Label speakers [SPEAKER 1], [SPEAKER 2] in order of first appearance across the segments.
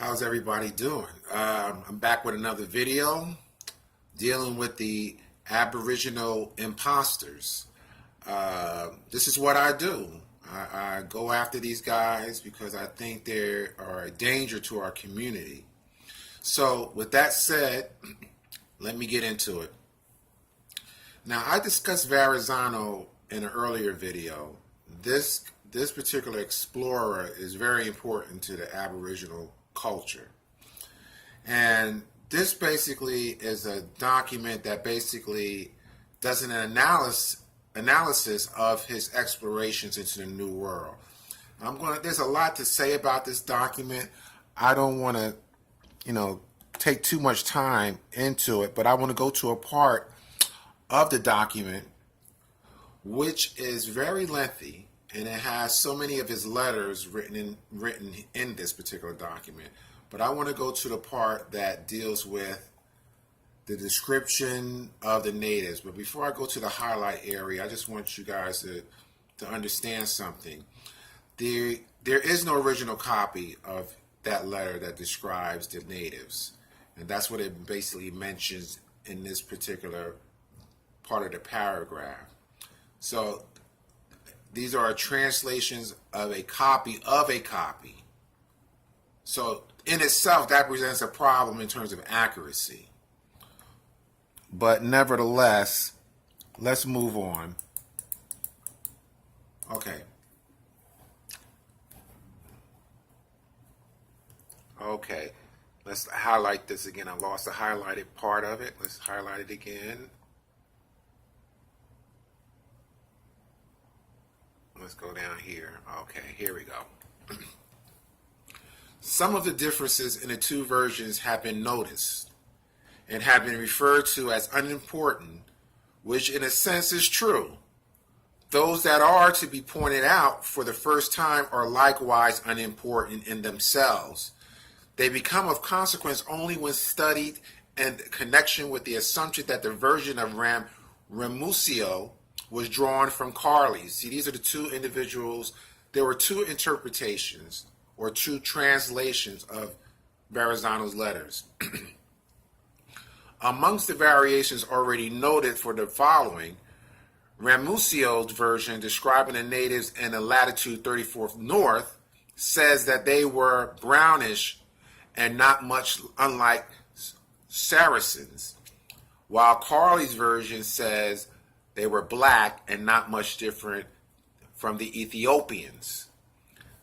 [SPEAKER 1] How's everybody doing? I'm back with another video dealing with the Aboriginal imposters. This is what I do. I go after these guys because I think they are a danger to our community. So with that said, let me get into it. Now, I discussed Verrazano in an earlier video. This particular explorer is very important to the Aboriginal culture. And this basically is a document that basically does an analysis of his explorations into the New World. There's a lot to say about this document. I don't want to, take too much time into it, but I want to go to a part of the document which is very lengthy, and it has so many of his letters written in this particular document. But I want to go to the part that deals with the description of the natives. But before I go to the highlight area, I just want you guys to understand something. There is no original copy of that letter that describes the natives. And that's what it basically mentions in this particular part of the paragraph. So these are translations of a copy of a copy. So in itself, that presents a problem in terms of accuracy. But nevertheless, let's move on. Okay, let's highlight this again. I lost the highlighted part of it. Let's highlight it again. Let's go down here. Okay, here we go. Some of the differences in the two versions have been noticed and have been referred to as unimportant, which in a sense is true. Those that are to be pointed out for the first time are likewise unimportant in themselves. They become of consequence only when studied in connection with the assumption that the version of Ramusio was drawn from Carley's. See, these are the two individuals. There were two interpretations or two translations of Verrazano's letters. Amongst the variations already noted for the following, Ramusio's version describing the natives in the latitude 34th north says that they were brownish and not much unlike Saracens, while Carley's version says they were black and not much different from the Ethiopians.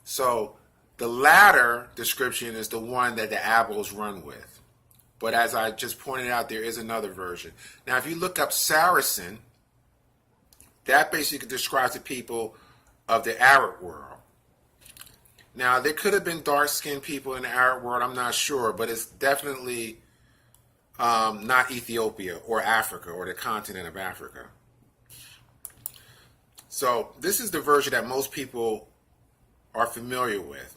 [SPEAKER 1] So the latter description is the one that the Abos run with. But as I just pointed out, there is another version. Now, if you look up Saracen, that basically describes the people of the Arab world. Now, there could have been dark-skinned people in the Arab world, I'm not sure, but it's definitely not Ethiopia or Africa or the continent of Africa. So this is the version that most people are familiar with.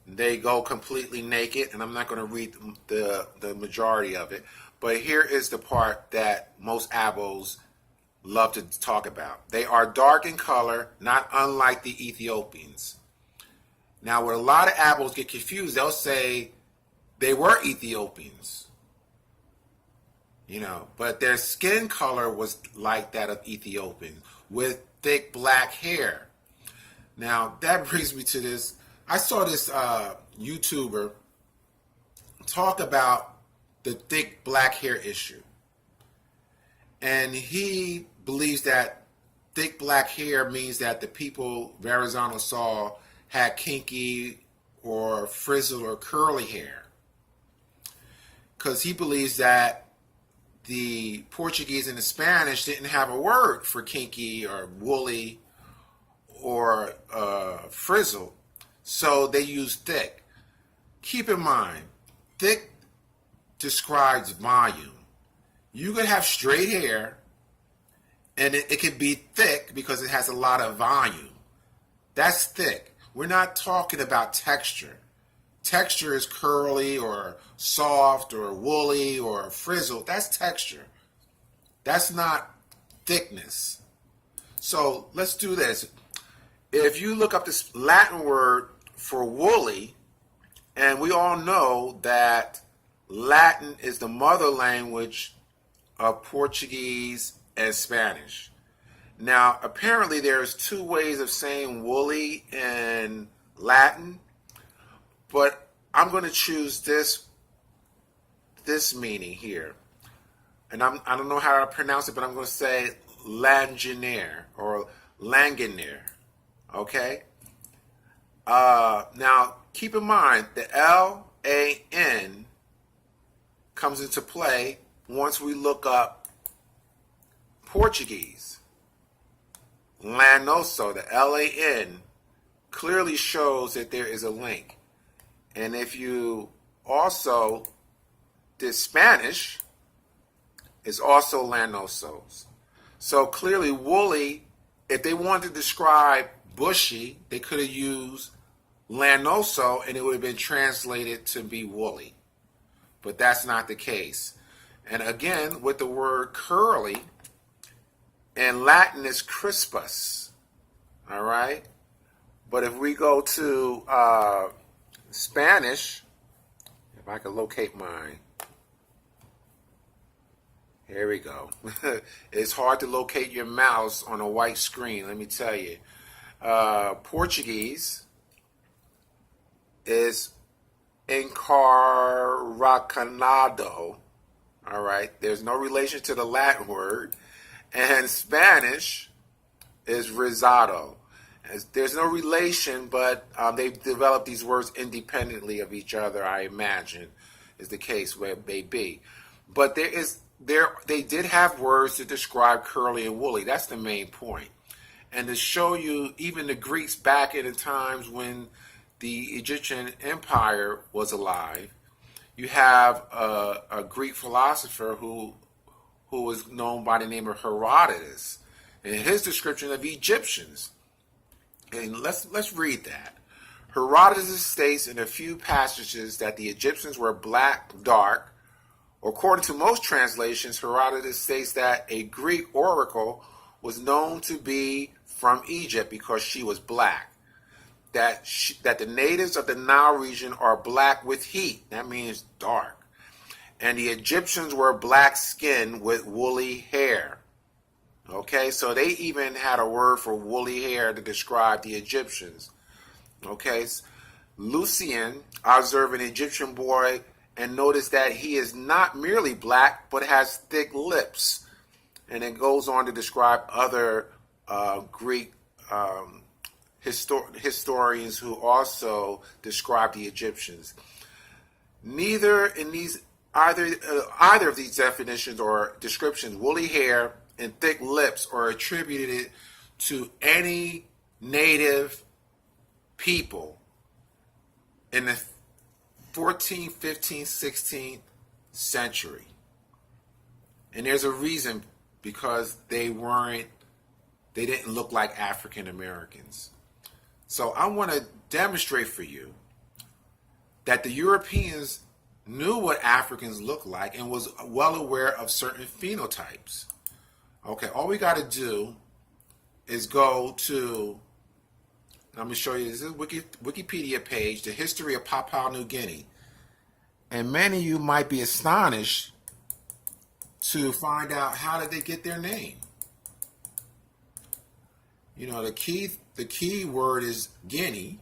[SPEAKER 1] They go completely naked, and I'm not going to read the majority of it, but here is the part that most Abos love to talk about. They are dark in color, not unlike the Ethiopians. Now, when a lot of Abos get confused, they'll say they were Ethiopians, but their skin color was like that of Ethiopians with thick black hair. Now, that brings me to this. I saw this YouTuber talk about the thick black hair issue. And he believes that thick black hair means that the people Verrazano saw had kinky or frizzled or curly hair. Because he believes that the Portuguese and the Spanish didn't have a word for kinky or woolly or frizzled. So they use thick. Keep in mind, thick describes volume. You could have straight hair, and it could be thick because it has a lot of volume. That's thick. We're not talking about texture. Texture is curly or soft or woolly or frizzled. That's texture. That's not thickness. So let's do this. If you look up this Latin word for woolly, And we all know that Latin is the mother language of Portuguese and Spanish. Now, apparently there's two ways of saying woolly in Latin, but I'm going to choose this meaning here. And I don't know how to pronounce it, but I'm going to say langinier or langinier. Okay? Now, keep in mind, the L-A-N comes into play once we look up Portuguese. Lanoso, the L-A-N, clearly shows that there is a link. And if you also did Spanish, it's also lanosos. So clearly woolly, if they wanted to describe bushy, they could have used lanoso and it would have been translated to be woolly. But that's not the case. And again, with the word curly, in Latin is crispus. All right? But if we go to Spanish, if I can locate mine. Here we go. It's hard to locate your mouse on a white screen, let me tell you. Portuguese is encarracanado. All right. There's no relation to the Latin word. And Spanish is risado. There's no relation, but they've developed these words independently of each other, I imagine, is the case where it may be. But they did have words to describe curly and woolly. That's the main point. And to show you even the Greeks back in the times when the Egyptian Empire was alive, you have a Greek philosopher who was known by the name of Herodotus, and his description of Egyptians. And let's read that. Herodotus states in a few passages that the Egyptians were black, dark. According to most translations, Herodotus states that a Greek oracle was known to be from Egypt because she was black. That the natives of the Nile region are black with heat. That means dark. And the Egyptians were black skinned with woolly hair. Okay, so they even had a word for woolly hair to describe the Egyptians. Okay, Lucian observed an Egyptian boy and noticed that he is not merely black, but has thick lips. And it goes on to describe other Greek historians who also describe the Egyptians. Either of these definitions or descriptions, woolly hair and thick lips, are attributed to any native people in the 14th, 15th, 16th century. And there's a reason, because they didn't look like African Americans. So I want to demonstrate for you that the Europeans knew what Africans looked like and was well aware of certain phenotypes. Okay, all we got to do is go to, I'm going to show you, this is a Wikipedia page, the history of Papua New Guinea. And many of you might be astonished to find out how did they get their name. You know, the key word is Guinea,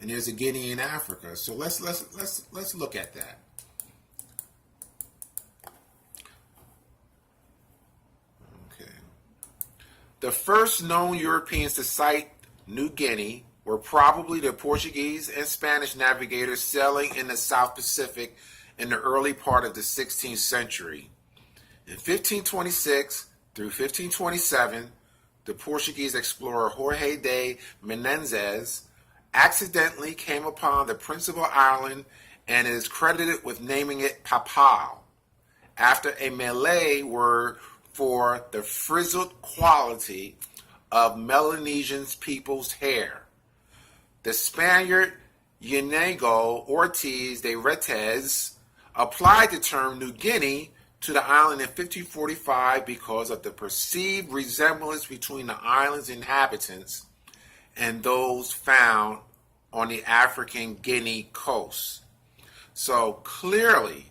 [SPEAKER 1] and there's a Guinea in Africa. So let's look at that. Okay. The first known Europeans to sight New Guinea were probably the Portuguese and Spanish navigators sailing in the South Pacific in the early part of the 16th century. In 1526 through 1527, the Portuguese explorer Jorge de Menezes accidentally came upon the principal island and is credited with naming it Papal, after a Malay word for the frizzled quality of Melanesian people's hair. The Spaniard Inigo Ortiz de Retes applied the term New Guinea to the island in 1545 because of the perceived resemblance between the island's inhabitants and those found on the African Guinea coast. So clearly,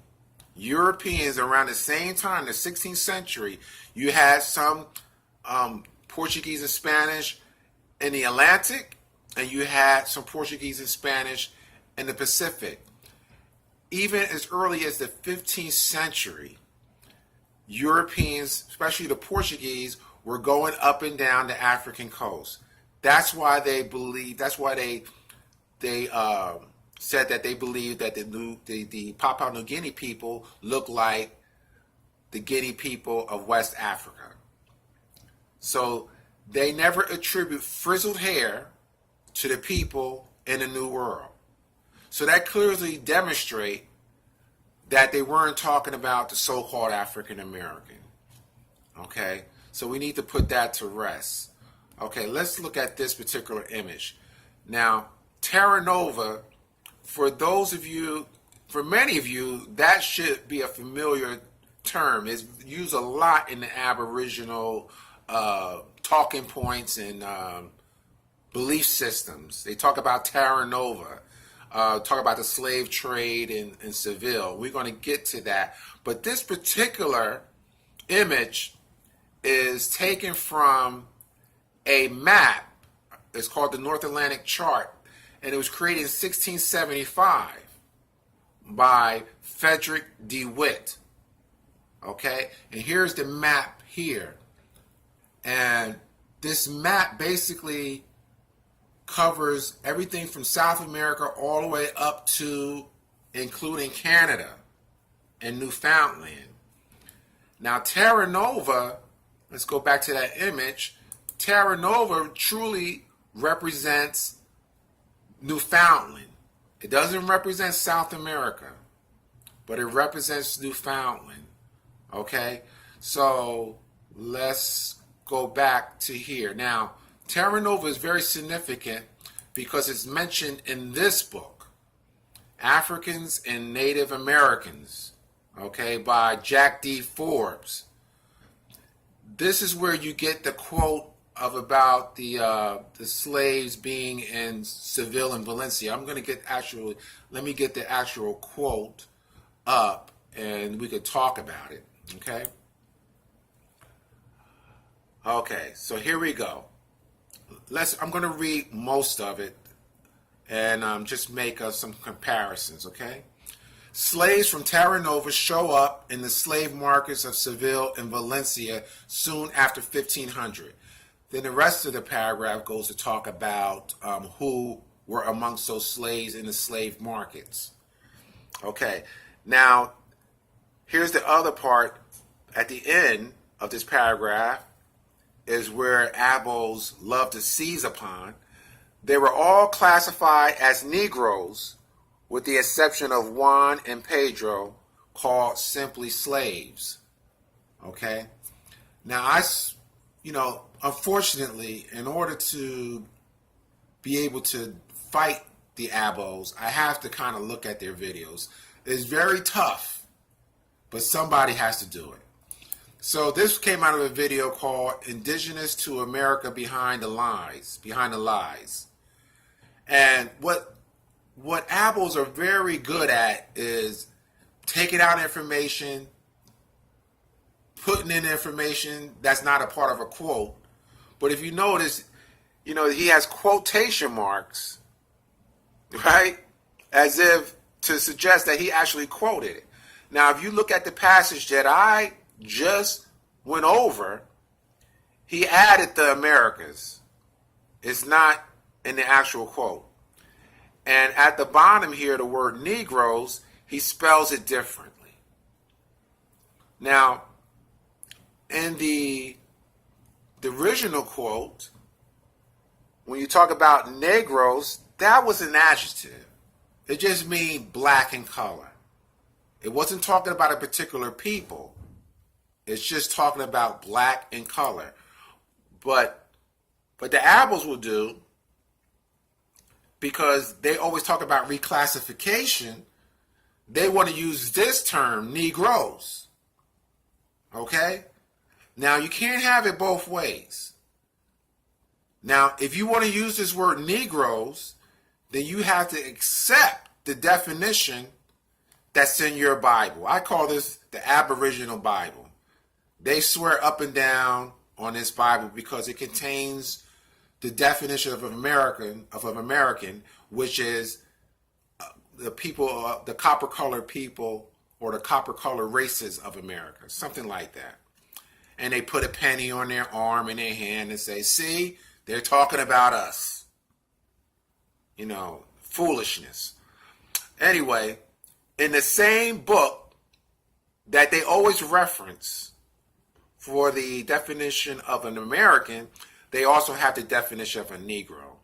[SPEAKER 1] Europeans around the same time, the 16th century, you had some Portuguese and Spanish in the Atlantic, and you had some Portuguese and Spanish in the Pacific. Even as early as the 15th century, Europeans, especially the Portuguese, were going up and down the African coast. That's why they believe. That's why they said that they believed that the Papua New Guinea people look like the Guinea people of West Africa. So they never attribute frizzled hair to the people in the New World. So that clearly demonstrates that they weren't talking about the so-called African American. Okay, so we need to put that to rest. Okay, let's look at this particular image. Now, Terra Nova, for those of you, for many of you, that should be a familiar term. It's used a lot in the Aboriginal talking points and belief systems. They talk about Terra Nova, talk about the slave trade in Seville. We're going to get to that. But this particular image is taken from a map. It's called the North Atlantic Chart, and it was created in 1675 by Frederick DeWitt. Okay, and here's the map here. And this map basically covers everything from South America all the way up to including Canada and Newfoundland. Now, Terra Nova, let's go back to that image. Terra Nova truly represents Newfoundland. It doesn't represent South America, but it represents Newfoundland. Okay, so let's go back to here. Now, Terra Nova is very significant because it's mentioned in this book, Africans and Native Americans, okay, by Jack D. Forbes. This is where you get the quote of about the slaves being in Seville and Valencia. I'm going to get let me get the actual quote up and we could talk about it, okay? Okay, so here we go. I'm going to read most of it and just make some comparisons, okay? Slaves from Terra Nova show up in the slave markets of Seville and Valencia soon after 1500. Then the rest of the paragraph goes to talk about who were amongst those slaves in the slave markets. Okay, now here's the other part at the end of this paragraph is where Abos love to seize upon. They were all classified as Negroes with the exception of Juan and Pedro, called simply slaves. Okay? Now, unfortunately, in order to be able to fight the Abos, I have to kind of look at their videos. It's very tough, but somebody has to do it. So this came out of a video called Indigenous to America Behind the Lies. And what Abos are very good at is taking out information, putting in information that's not a part of a quote. But if you notice, he has quotation marks, right? As if to suggest that he actually quoted it. Now, if you look at the passage that I just went over, he added the Americas. It's not in the actual quote. And at the bottom here, the word Negroes, he spells it differently. Now, in the original quote, when you talk about Negroes, that was an adjective. It just means black in color. It wasn't talking about a particular people. It's just talking about black in color. But the Abos will do, because they always talk about reclassification, they want to use this term, Negroes. Okay? Now, you can't have it both ways. Now, if you want to use this word Negroes, then you have to accept the definition that's in your Bible. I call this the Aboriginal Bible. They swear up and down on this Bible because it contains the definition of an American, which is the people, the copper-colored people, or the copper-colored races of America, something like that. And they put a penny on their arm and their hand and say, see, they're talking about us. You know, foolishness. Anyway, in the same book that they always reference for the definition of an American, they also have the definition of a Negro.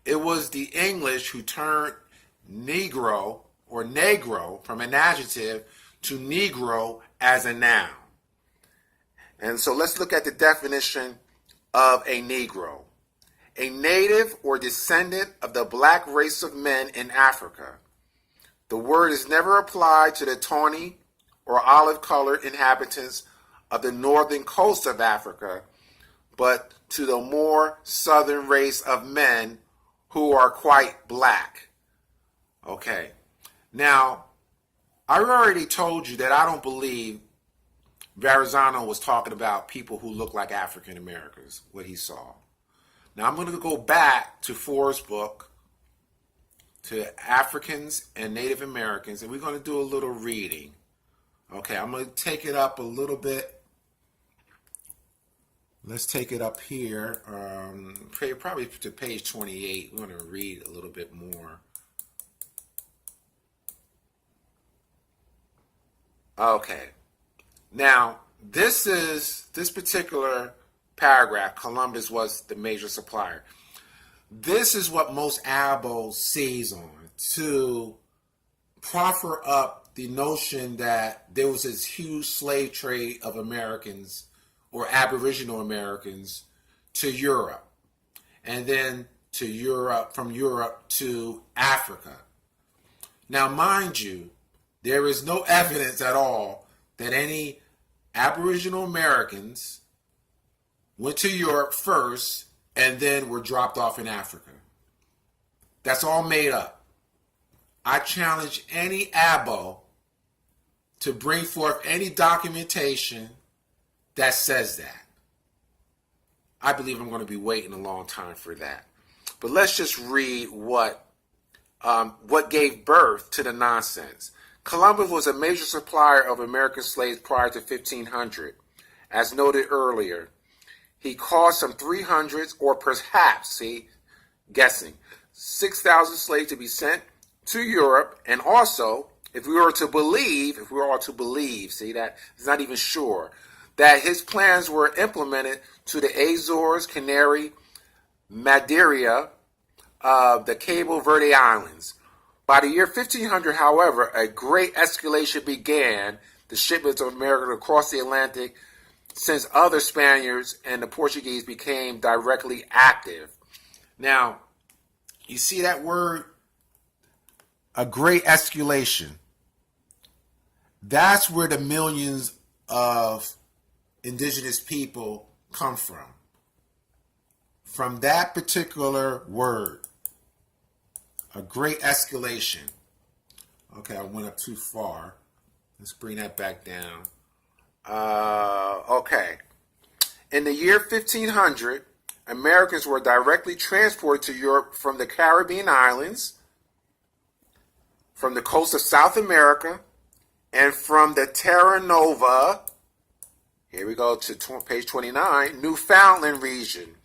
[SPEAKER 1] It was the English who turned Negro or Negro from an adjective to Negro as a noun. And so let's look at the definition of a Negro. A native or descendant of the black race of men in Africa. The word is never applied to the tawny or olive-colored inhabitants of the northern coast of Africa, but to the more southern race of men who are quite black. Okay. Now, I already told you that I don't believe Verrazano was talking about people who look like African Americans, what he saw. Now, I'm going to go back to Ford's book, to Africans and Native Americans, and we're going to do a little reading. Okay, I'm going to take it up a little bit. Let's take it up here, probably to page 28. We're going to read a little bit more. Okay, now this particular paragraph, Columbus was the major supplier. This is what most Abo sees on to proffer up the notion that there was this huge slave trade of Americans or Aboriginal Americans to Europe, and then to Europe, from Europe to Africa. Now, mind you, there is no evidence at all that any Aboriginal Americans went to Europe first and then were dropped off in Africa. That's all made up. I challenge any Abo to bring forth any documentation that says that. I believe I'm going to be waiting a long time for that. But let's just read what gave birth to the nonsense. Columbus was a major supplier of American slaves prior to 1500. As noted earlier, he caused some 300 or perhaps, guessing, 6,000 slaves to be sent to Europe, and also, if we are to believe, that is not even sure, that his plans were implemented to the Azores, Canary, Madeira, the Cabo Verde Islands. By the year 1500, however, a great escalation began the shipments of America across the Atlantic, since other Spaniards and the Portuguese became directly active. Now, you see that word, a great escalation. That's where the millions of indigenous people come from. From that particular word, a great escalation. Okay, I went up too far. Let's bring that back down. Okay. In the year 1500, Americans were directly transported to Europe from the Caribbean islands, from the coast of South America, and from the Terra Nova, here we go to page 29, Newfoundland region.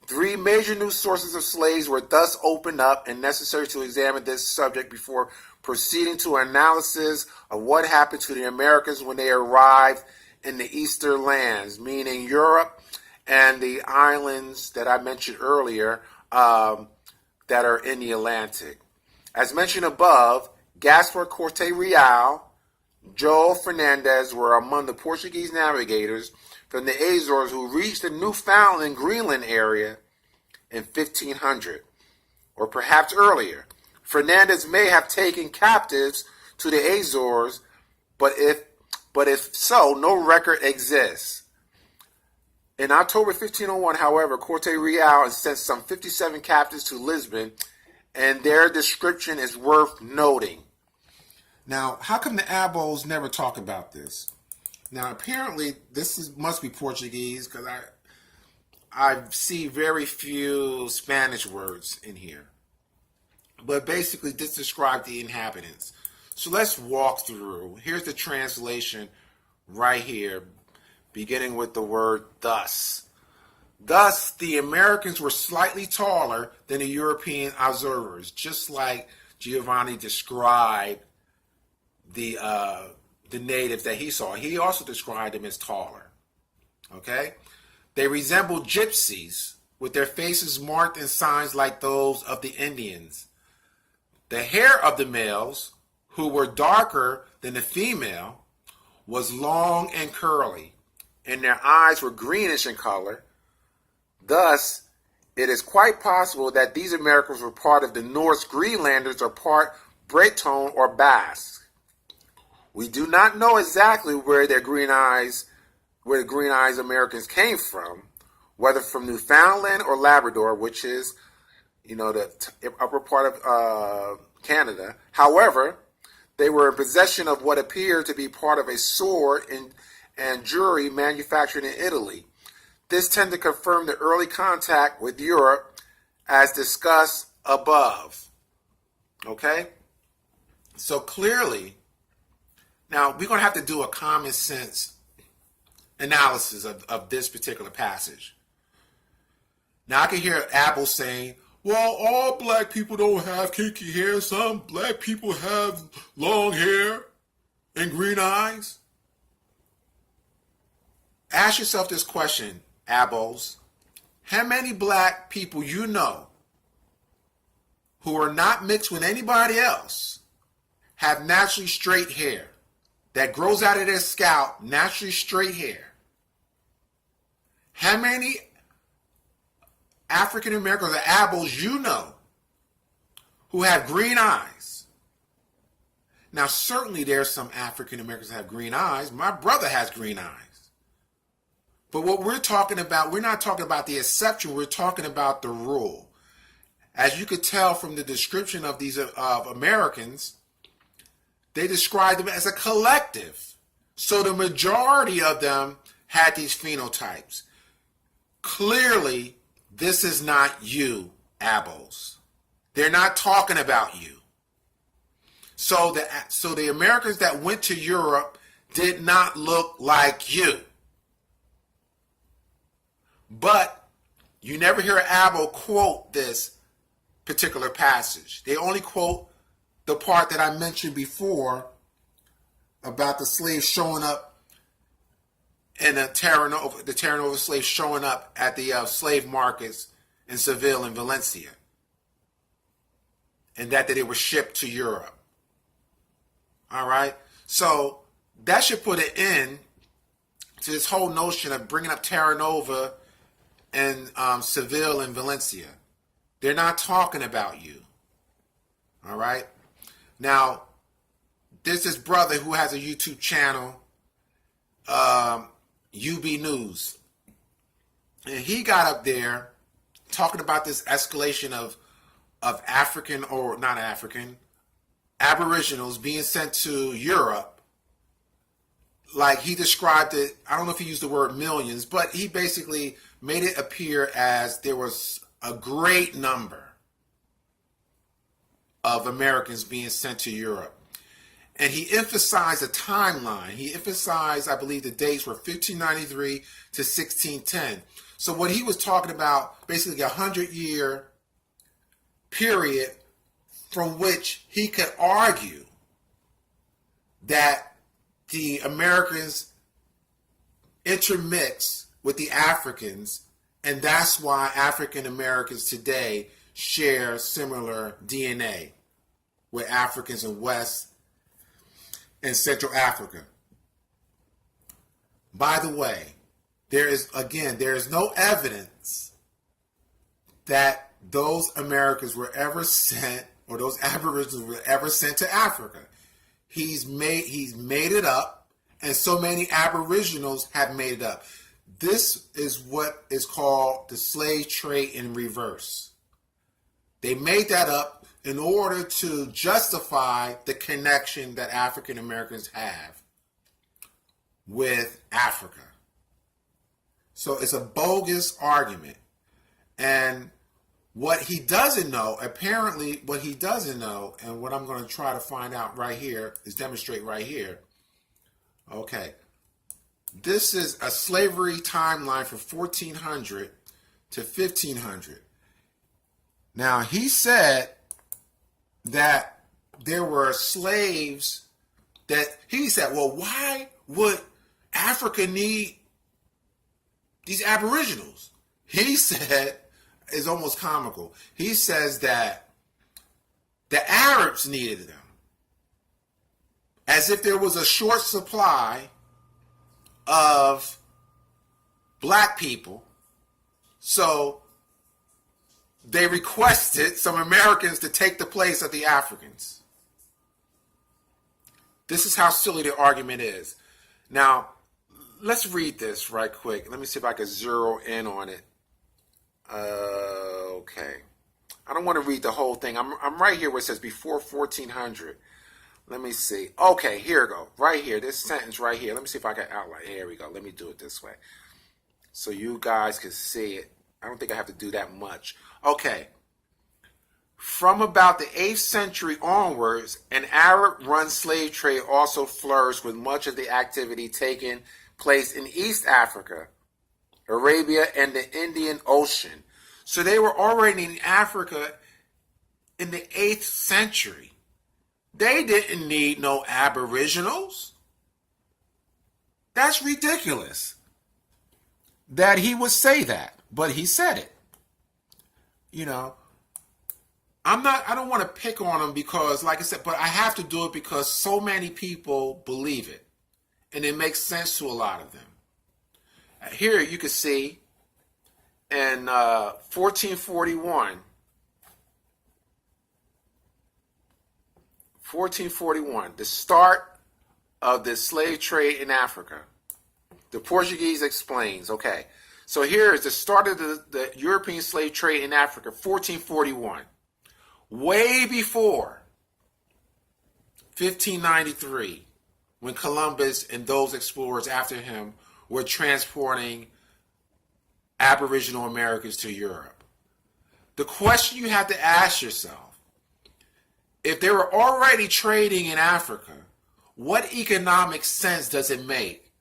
[SPEAKER 1] 3 major new sources of slaves were thus opened up, and necessary to examine this subject before proceeding to analysis of what happened to the Americans when they arrived in the Eastern lands, meaning Europe and the islands that I mentioned earlier that are in the Atlantic. As mentioned above, Gaspar Corte Real, João Fernandes were among the Portuguese navigators from the Azores who reached the Newfoundland Greenland area in 1500, or perhaps earlier. Fernandez may have taken captives to the Azores, but if so, no record exists. In October 1501, however, Corte Real sent some 57 captives to Lisbon and their description is worth noting. Now, how come the Abos never talk about this? Now, apparently, must be Portuguese because I see very few Spanish words in here. But basically, this describes the inhabitants. So let's walk through. Here's the translation right here, beginning with the word thus. Thus, the Americans were slightly taller than the European observers, just like Giovanni described the natives that he saw. He also described them as taller. Okay? They resembled gypsies with their faces marked in signs like those of the Indians. The hair of the males, who were darker than the female, was long and curly, and their eyes were greenish in color. Thus, it is quite possible that these Americans were part of the Norse Greenlanders or part Breton or Basque. We do not know exactly where the green eyes Americans came from, whether from Newfoundland or Labrador, which is, the upper part of Canada. However, they were in possession of what appeared to be part of a sword and jewelry manufactured in Italy. This tended to confirm the early contact with Europe as discussed above. Okay? So clearly, now we're going to have to do a common sense analysis of this particular passage. Now I can hear Apple saying, well, all black people don't have kinky hair. Some black people have long hair and green eyes. Ask yourself this question, Abos. How many black people you know who are not mixed with anybody else have naturally straight hair that grows out of their scalp, naturally straight hair? How many African Americans or Abos you know who have green eyes? Now, certainly there's some African Americans that have green eyes. My brother has green eyes. But what we're talking about, we're not talking about the exception, we're talking about the rule. As you could tell from the description of these Americans, they described them as a collective. So the majority of them had these phenotypes. Clearly, this is not you, Abos. They're not talking about you. So the Americans that went to Europe did not look like you. But you never hear Abo quote this particular passage. They only quote the part that I mentioned before about the slaves showing up and the Terra Nova slaves showing up at the slave markets in Seville and Valencia, and that they were shipped to Europe. All right, so that should put an end to this whole notion of bringing up Terra Nova and Seville and Valencia. They're not talking about you. All right, now there's this brother who has a YouTube channel, UB News, and he got up there talking about this escalation of African or not African Aboriginals being sent to Europe. Like he described it, I don't know if he used the word millions, but he basically made it appear as there was a great number of Americans being sent to Europe. And he emphasized a timeline. He emphasized, I believe, the dates were 1593 to 1610. So what he was talking about, basically a 100-year period from which he could argue that the Americans intermix with the Africans, and that's why African Americans today share similar DNA with Africans in West and Central Africa. By the way, there is no evidence that those Americans were ever sent, or those Aborigines were ever sent to Africa. He's made it up, and so many Aboriginals have made it up. This is what is called the slave trade in reverse. They made that up in order to justify the connection that African Americans have with Africa. So it's a bogus argument. And what he doesn't know, apparently what he doesn't know, and what I'm going to try to find out right here, is demonstrate right here. Okay. This is a slavery timeline from 1400 to 1500. Now, he said that there were slaves that, he said, well, why would Africa need these aboriginals? He said, it's almost comical. He says that the Arabs needed them, as if there was a short supply of black people. So they requested some Americans to take the place of the Africans. This is how silly the argument is. Now, let's read this right quick. Let me see if I can zero in on it. Okay. I don't want to read the whole thing. I'm right here where it says before 1400. Let me see. Okay, here we go. Right here, this sentence right here. Let me see if I can outline. Here we go. Let me do it this way, so you guys can see it. I don't think I have to do that much. Okay. From about the 8th century onwards, an Arab-run slave trade also flourished, with much of the activity taking place in East Africa, Arabia, and the Indian Ocean. So they were already in Africa in the 8th century. They didn't need no aboriginals. That's ridiculous that he would say that, but he said it. You know, I don't want to pick on him because, like I said, but I have to do it because so many people believe it, and it makes sense to a lot of them. Here you can see in 1441, the start of the slave trade in Africa. The Portuguese explains, okay, so here is the start of the European slave trade in Africa, 1441. Way before 1593, when Columbus and those explorers after him were transporting Aboriginal Americans to Europe. The question you have to ask yourself, if they were already trading in Africa, what economic sense does it make?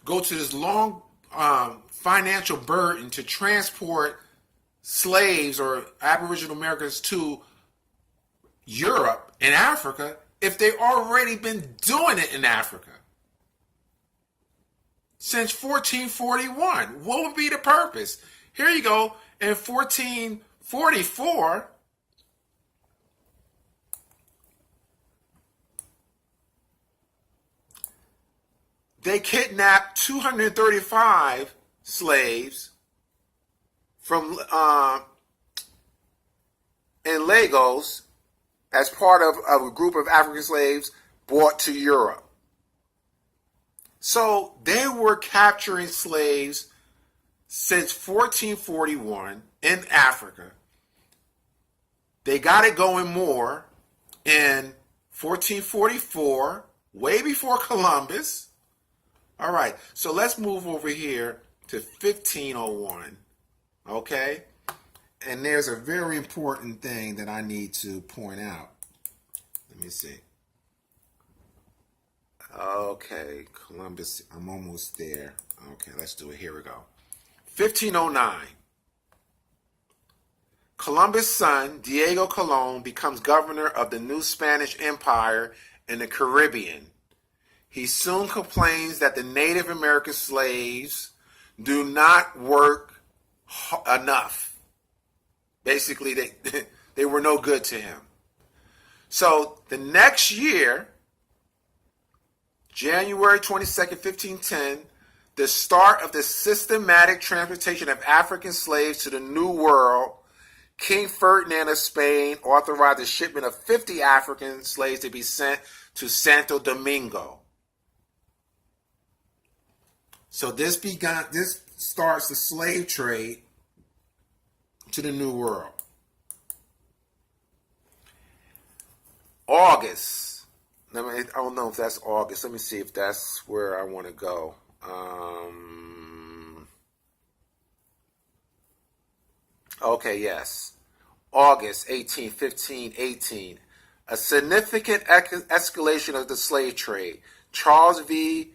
[SPEAKER 1] Go to this long financial burden to transport slaves or Aboriginal Americans to Europe and Africa if they've already been doing it in Africa since 1441. What would be the purpose? Here you go. In 1444, they kidnapped 235 slaves from in Lagos as part of a group of African slaves brought to Europe. So they were capturing slaves since 1441 in Africa. They got it going more in 1444, way before Columbus. All right, so let's move over here to 1501, okay? And there's a very important thing that I need to point out. Let me see. Okay, Columbus, I'm almost there. Okay, let's do it. Here we go. 1509. Columbus' son, Diego Colon, becomes governor of the new Spanish Empire in the Caribbean. He soon complains that the Native American slaves do not work enough. Basically, they were no good to him. So the next year, January 22nd, 1510, the start of the systematic transportation of African slaves to the New World, King Ferdinand of Spain authorized the shipment of 50 African slaves to be sent to Santo Domingo. So this starts the slave trade to the New World. August. I don't know if that's August. Let me see if that's where I want to go. Okay, yes. August 18, 15, 18. A significant escalation of the slave trade. Charles V.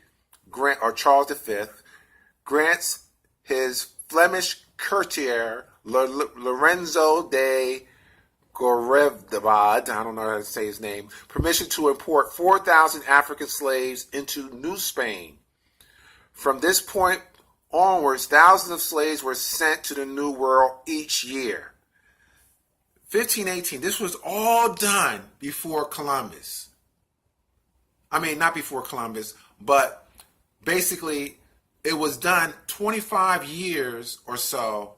[SPEAKER 1] grants his Flemish courtier Lorenzo de Gorevdavad, I don't know how to say his name, permission to import 4,000 African slaves into New Spain. From this point onwards, thousands of slaves were sent to the New World each year. 1518, this was all done before Columbus. I mean, not before Columbus, but basically it was done 25 years or so,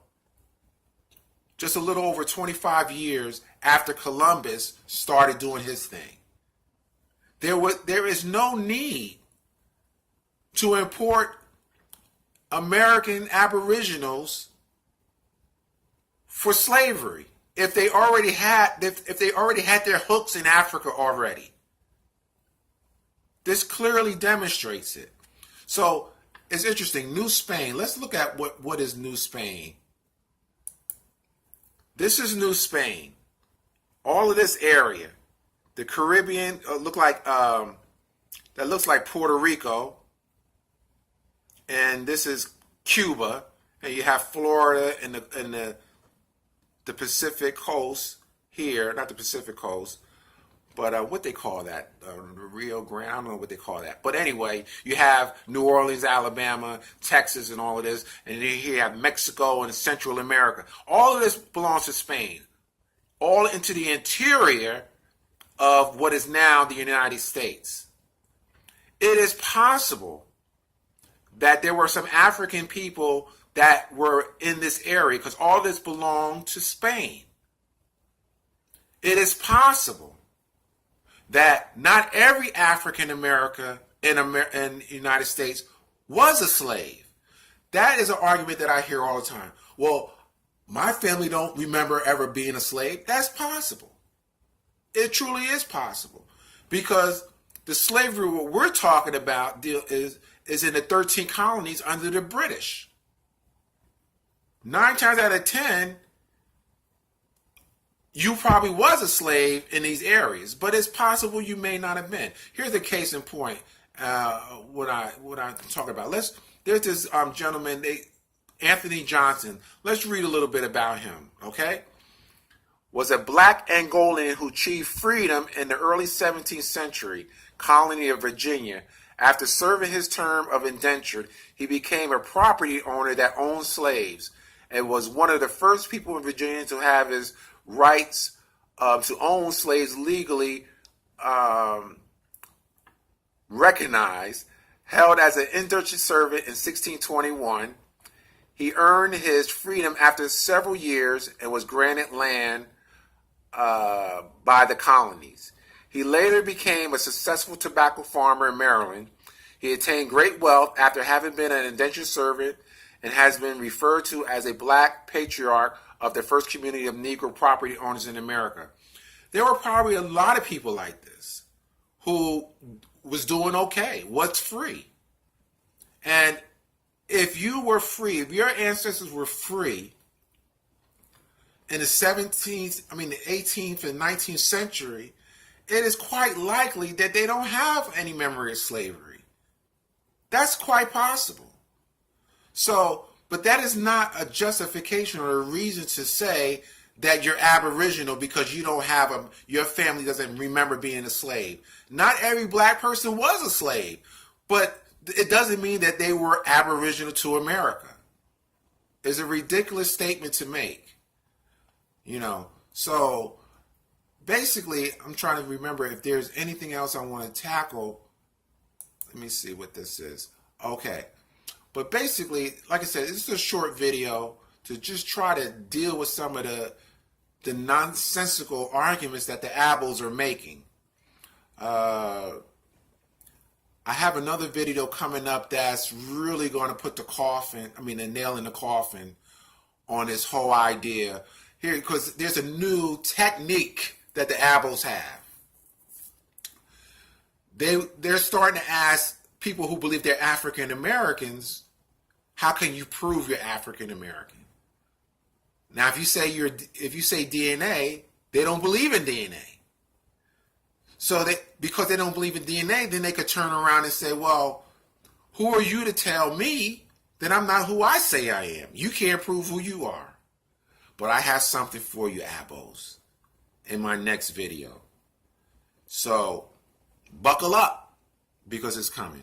[SPEAKER 1] just a little over 25 years after Columbus started doing his thing. There is no need to import American Aboriginals for slavery if they already had their hooks in Africa already. This clearly demonstrates it. So it's interesting. New Spain. Let's look at what is New Spain. This is New Spain. All of this area, the Caribbean, that looks like Puerto Rico, and this is Cuba, and you have Florida and the Pacific coast here, not the Pacific coast, but what they call that, Rio Grande, I don't know what they call that. But anyway, you have New Orleans, Alabama, Texas, and all of this, and then you have Mexico and Central America. All of this belongs to Spain, all into the interior of what is now the United States. It is possible that there were some African people that were in this area because all this belonged to Spain. It is possible that not every African American in the United States was a slave. That is an argument that I hear all the time. Well, my family don't remember ever being a slave. That's possible. It truly is possible. Because the slavery what we're talking about is in the 13 colonies under the British. 9 times out of 10, you probably was a slave in these areas, but it's possible you may not have been. Here's a case in point. What I'm talking about. There's this gentleman, Anthony Johnson. Let's read a little bit about him. Okay, was a black Angolan who achieved freedom in the early 17th century colony of Virginia. After serving his term of indentured, he became a property owner that owned slaves and was one of the first people in Virginia to have his rights to own slaves legally recognized. Held as an indentured servant in 1621, he earned his freedom after several years and was granted land by the colonies. He later became a successful tobacco farmer in Maryland. He attained great wealth after having been an indentured servant and has been referred to as a black patriarch of the first community of Negro property owners in America. There were probably a lot of people like this who was doing okay, was free. And if you were free, if your ancestors were free in the 18th and 19th century, it is quite likely that they don't have any memory of slavery. That's quite possible. So, but that is not a justification or a reason to say that you're Aboriginal because you don't have your family doesn't remember being a slave. Not every black person was a slave, but it doesn't mean that they were Aboriginal to America. It's a ridiculous statement to make. So basically, I'm trying to remember if there's anything else I want to tackle. Let me see what this is. Okay. But basically, like I said, this is a short video to just try to deal with some of the nonsensical arguments that the Abels are making. I have another video coming up that's really going to put the nail in the coffin on this whole idea here, because there's a new technique that the Abels have. they're starting to ask people who believe they're African Americans, how can you prove you're African American? Now, if you say DNA, they don't believe in DNA. So because they don't believe in DNA, then they could turn around and say, well, who are you to tell me that I'm not who I say I am? You can't prove who you are. But I have something for you, Abos, in my next video. So buckle up, because it's coming.